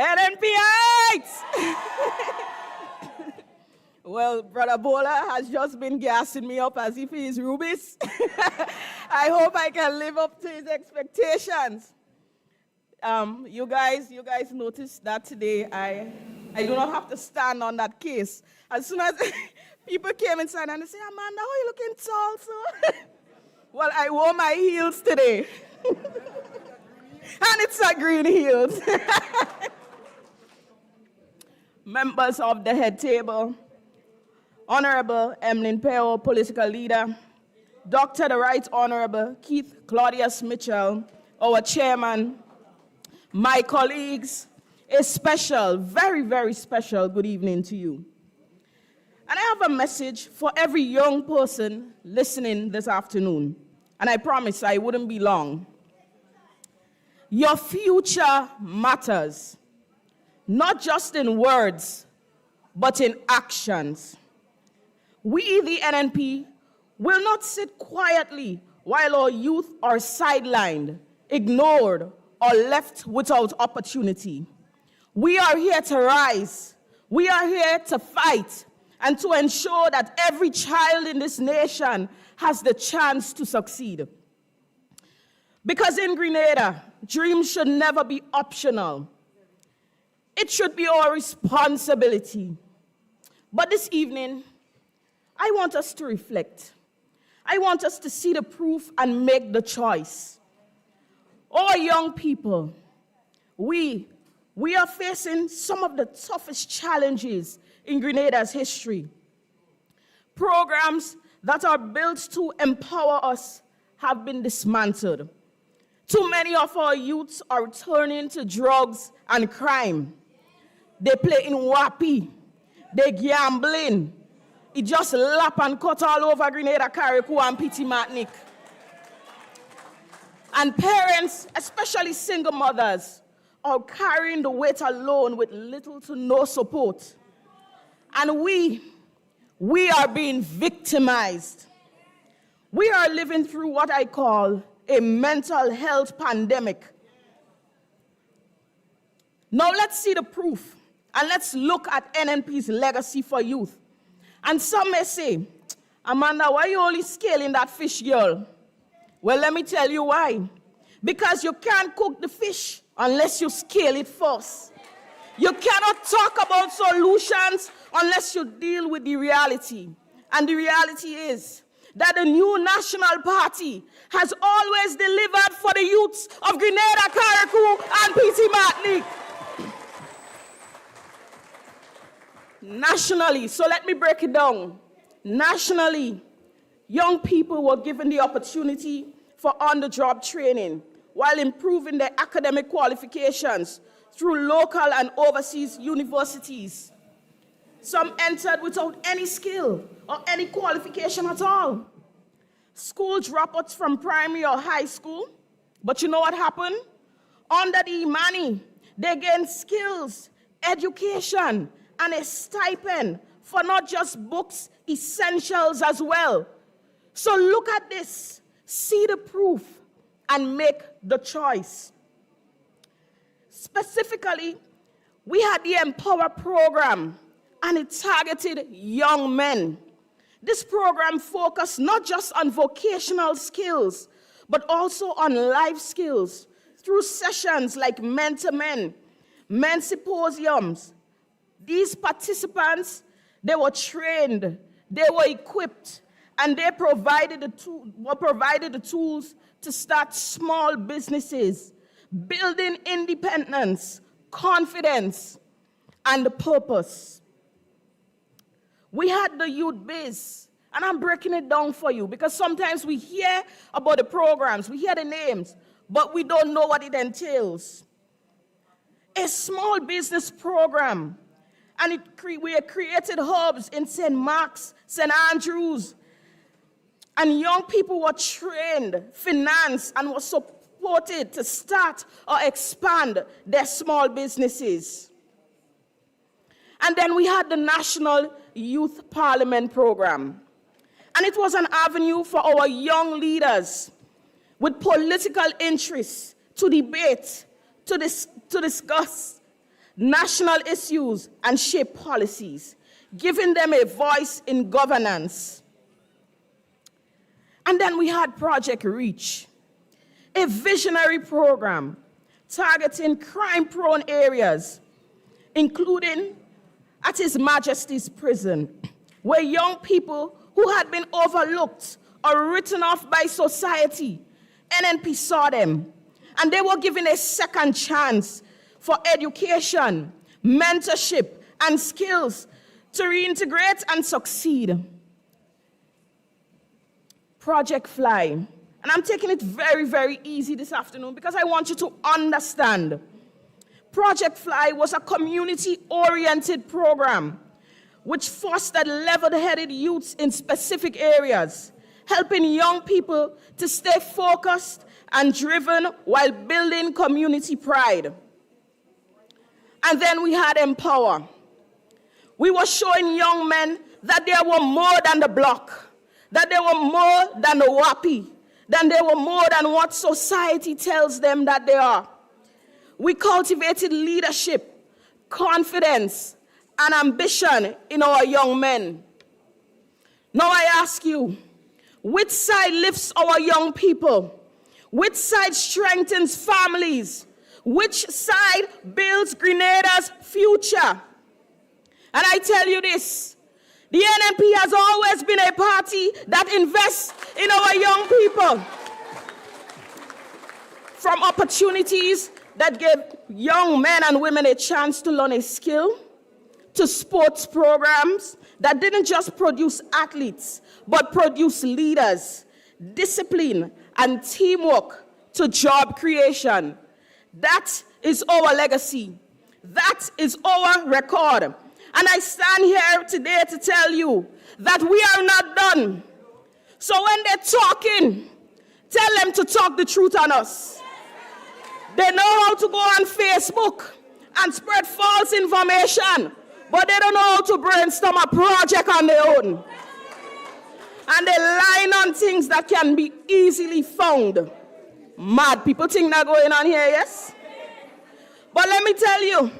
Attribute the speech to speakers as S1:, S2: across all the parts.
S1: NNPites! Well, Brother Bola has just been gassing me up as if he is Rubis. I hope I can live up to his expectations. You guys noticed that today I do not have to stand on that case. As soon as people came inside and they say, Amanda, how are you looking tall, sir? Well, I wore my heels today. And it's a green heels. Members of the head table, Honorable Emlyn Peo, political leader, Dr. the Right Honorable Keith Claudius Mitchell, our chairman, my colleagues, a special, very, very special good evening to you. And I have a message for every young person listening this afternoon. And I promise I wouldn't be long. Your future matters, not just in words, but in actions. We, the NNP, will not sit quietly while our youth are sidelined, ignored, or left without opportunity. We are here to rise. We are here to fight and to ensure that every child in this nation has the chance to succeed. Because in Grenada, dreams should never be optional. It should be our responsibility. But this evening, I want us to reflect. I want us to see the proof and make the choice. Our young people, we are facing some of the toughest challenges in Grenada's history. Programs that are built to empower us have been dismantled. Too many of our youths are turning to drugs and crime. They play in wapi, they gambling. It just lap and cut all over Grenada, Carriacou, and Petit Martinique. And parents, especially single mothers, are carrying the weight alone with little to no support. And we are being victimized. We are living through what I call a mental health pandemic. Now let's see the proof, and let's look at NNP's legacy for youth. And some may say, Amanda, why are you only scaling that fish, girl? Well, let me tell you why. Because you can't cook the fish unless you scale it first. You cannot talk about solutions unless you deal with the reality. And the reality is that the new National Party has always delivered for the youths of Grenada, Carriacou, and Petit Martinique. Nationally, so let me break it down. Nationally, young people were given the opportunity for on-the-job training while improving their academic qualifications through local and overseas universities. Some entered without any skill or any qualification at all. School dropouts from primary or high school, but you know what happened? Under the money, they gained skills, education, and a stipend for not just books, essentials as well. So look at this, see the proof, and make the choice. Specifically, we had the Empower program, and it targeted young men. This program focused not just on vocational skills, but also on life skills through sessions like Men to Men, Men Symposiums. These participants, they were trained, they were equipped, and they were provided the tools to start small businesses, building independence, confidence, and purpose. We had the youth biz, and I'm breaking it down for you because sometimes we hear about the programs, we hear the names, but we don't know what it entails. A small business program, and we created hubs in St. Mark's, St. Andrews, and young people were trained, financed, and were supported to start or expand their small businesses. And then we had the National Youth Parliament Program. And it was an avenue for our young leaders with political interests to debate, to discuss national issues, and shape policies, giving them a voice in governance. And then we had Project Reach, a visionary program targeting crime-prone areas, including at His Majesty's prison, where young people who had been overlooked or written off by society, NNP saw them, and they were given a second chance for education, mentorship, and skills to reintegrate and succeed. Project Fly. And I'm taking it very, very easy this afternoon because I want you to understand. Project Fly was a community-oriented program which fostered level-headed youths in specific areas, helping young people to stay focused and driven while building community pride. And then we had Empower. We were showing young men that they were more than the block, that they were more than the WAPI, that they were more than what society tells them that they are. We cultivated leadership, confidence, and ambition in our young men. Now I ask you, which side lifts our young people? Which side strengthens families? Which side builds Grenada's future? And I tell you this, the NNP has always been a party that invests in our young people. From opportunities that give young men and women a chance to learn a skill, to sports programs that didn't just produce athletes, but produce leaders, discipline, and teamwork, to job creation. That is our legacy. That is our record. And I stand here today to tell you that we are not done. So when they're talking, tell them to talk the truth on us. They know how to go on Facebook and spread false information, but they don't know how to brainstorm a project on their own. And they line on things that can be easily found. Mad people think that going on here, yes? But let me tell you,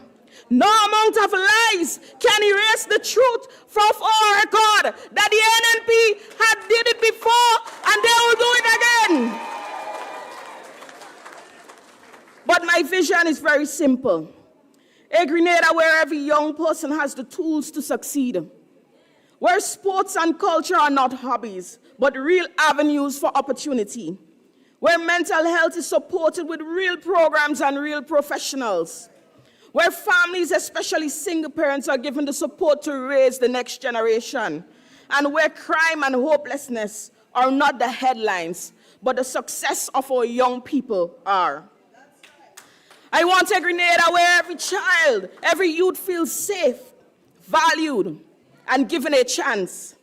S1: no amount of lies can erase the truth from our record that the NNP had did it before and they will do it again. But my vision is very simple. A Grenada where every young person has the tools to succeed. Where sports and culture are not hobbies, but real avenues for opportunity. Where mental health is supported with real programs and real professionals. Where families, especially single parents, are given the support to raise the next generation. And where crime and hopelessness are not the headlines, but the success of our young people are. I want a Grenada where every child, every youth feels safe, valued, and given a chance.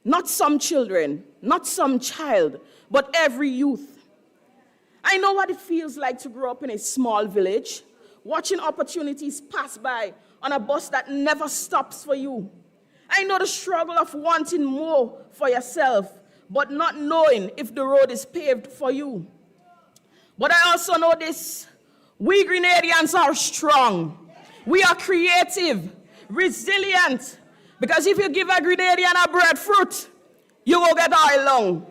S1: Not some children, not some child, but every youth. I know what it feels like to grow up in a small village, watching opportunities pass by on a bus that never stops for you. I know the struggle of wanting more for yourself, but not knowing if the road is paved for you. But I also know this, we Grenadians are strong. We are creative, resilient, because if you give a Grenadian a breadfruit, you will get all along.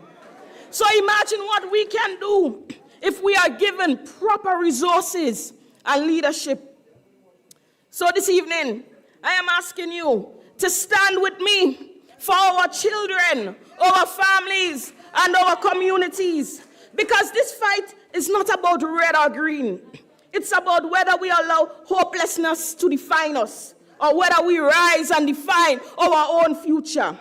S1: So imagine what we can do if we are given proper resources and leadership. So this evening, I am asking you to stand with me for our children, our families, and our communities. Because this fight is not about red or green. It's about whether we allow hopelessness to define us, or whether we rise and define our own future. And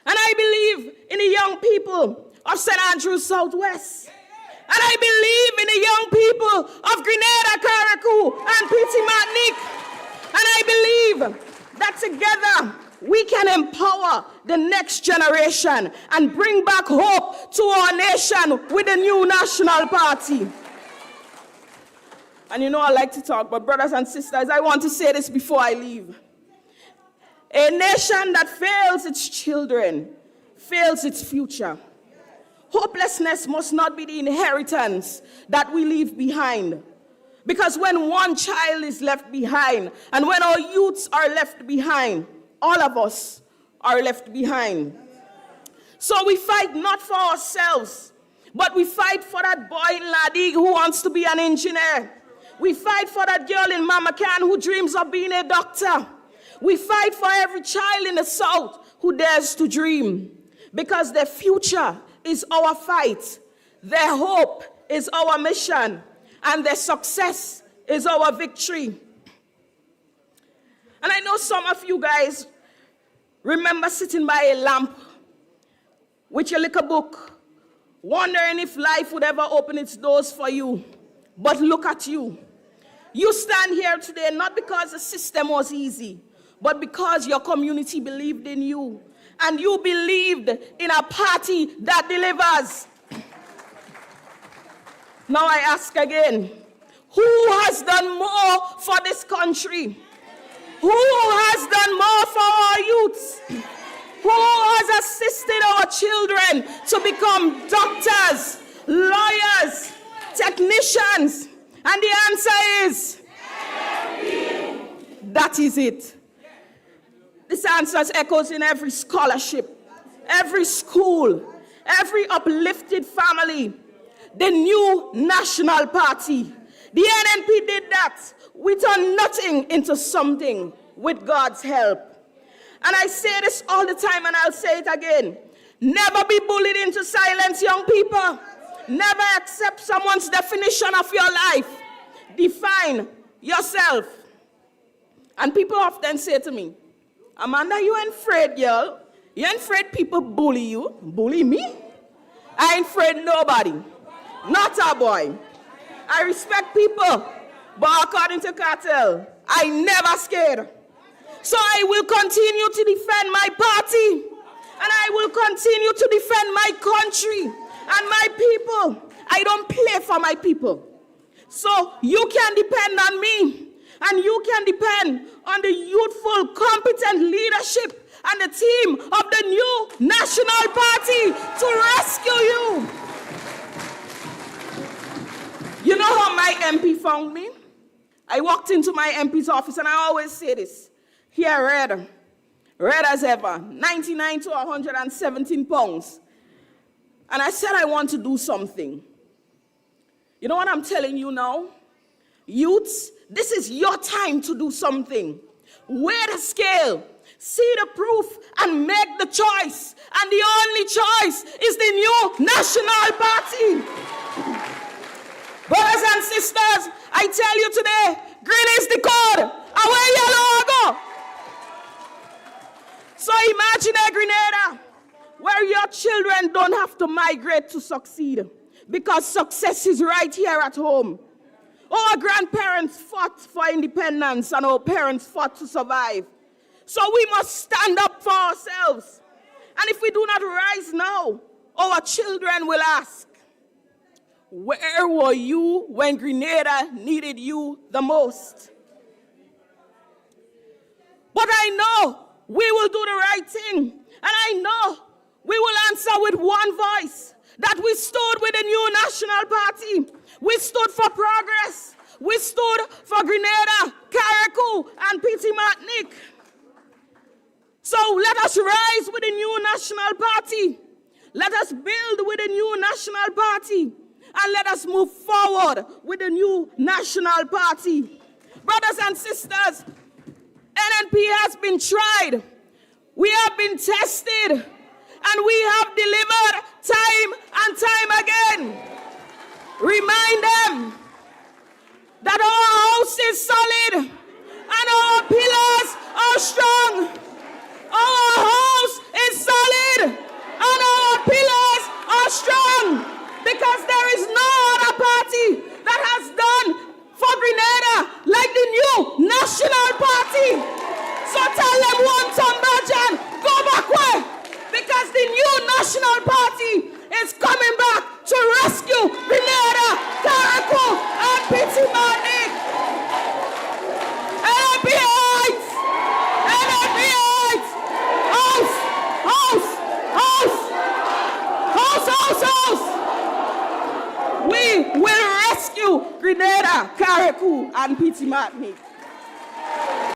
S1: I believe in the young people of St. Andrews Southwest. And I believe in the young people of Grenada, Carriacou, and Petit Martinique. And I believe that together we can empower the next generation and bring back hope to our nation with a new national party. And you know I like to talk, but brothers and sisters, I want to say this before I leave. A nation that fails its children fails its future. Hopelessness must not be the inheritance that we leave behind. Because when one child is left behind, and when our youths are left behind, all of us are left behind. So we fight not for ourselves, but we fight for that boy in Ladi who wants to be an engineer. We fight for that girl in Mama Can who dreams of being a doctor. We fight for every child in the South who dares to dream. Because their future is our fight. Their hope is our mission. And their success is our victory. And I know some of you guys remember sitting by a lamp with your little book, wondering if life would ever open its doors for you. But look at you. You stand here today not because the system was easy, but because your community believed in you. And you believed in a party that delivers. Now I ask again, who has done more for this country? Who has done more for our youths? Who has assisted our children to become doctors, lawyers, technicians? And the answer is, that is it. This answer echoes in every scholarship, every school, every uplifted family. The new national party. The NNP did that. We turned nothing into something with God's help. And I say this all the time and I'll say it again. Never be bullied into silence, young people. Never accept someone's definition of your life. Define yourself. And people often say to me, Amanda, you ain't afraid, girl. You ain't afraid people bully you. Bully me? I ain't afraid nobody. Not a boy. I respect people, but according to Cartel, I never scared. So I will continue to defend my party, and I will continue to defend my country and my people. I don't play for my people. So you can depend on me, and you can depend on the youthful, competent leadership and the team of the new national party to rescue you. You know how my MP found me? I walked into my MP's office, and I always say this. Here, red as ever, 99 to 117 pounds. And I said I want to do something. You know what I'm telling you now? Youths, this is your time to do something. Weigh the scale, see the proof, and make the choice. And the only choice is the new national party. Brothers and sisters, I tell you today, green is the code. Away yellow go. So imagine a Grenada where your children don't have to migrate to succeed, because success is right here at home. Our grandparents fought for independence and our parents fought to survive. So we must stand up for ourselves. And if we do not rise now, our children will ask, where were you when Grenada needed you the most? But I know we will do the right thing. And I know we will answer with one voice, that we stood with the new national party. We stood for progress. We stood for Grenada, Carriacou, and Petit Martinique. So let us rise with the new national party. Let us build with the new national party. And let us move forward with the new national party. Brothers and sisters, NNP has been tried. We have been tested. And we have delivered time and time again. Remind them that our house is solid and our pillars are strong. Our house is solid and our pillars are strong. Because there is no other party that has done for Grenada like the new national party. So tell them one time, Bajan, go back way. Because the new national party is coming back to rescue Grenada, Carriacou, and Petit Martinique. NNP Heights! NNP Heights! House! House! House! House! House! House! We will rescue Grenada, Carriacou, Eric Hu and P.T. Martinique.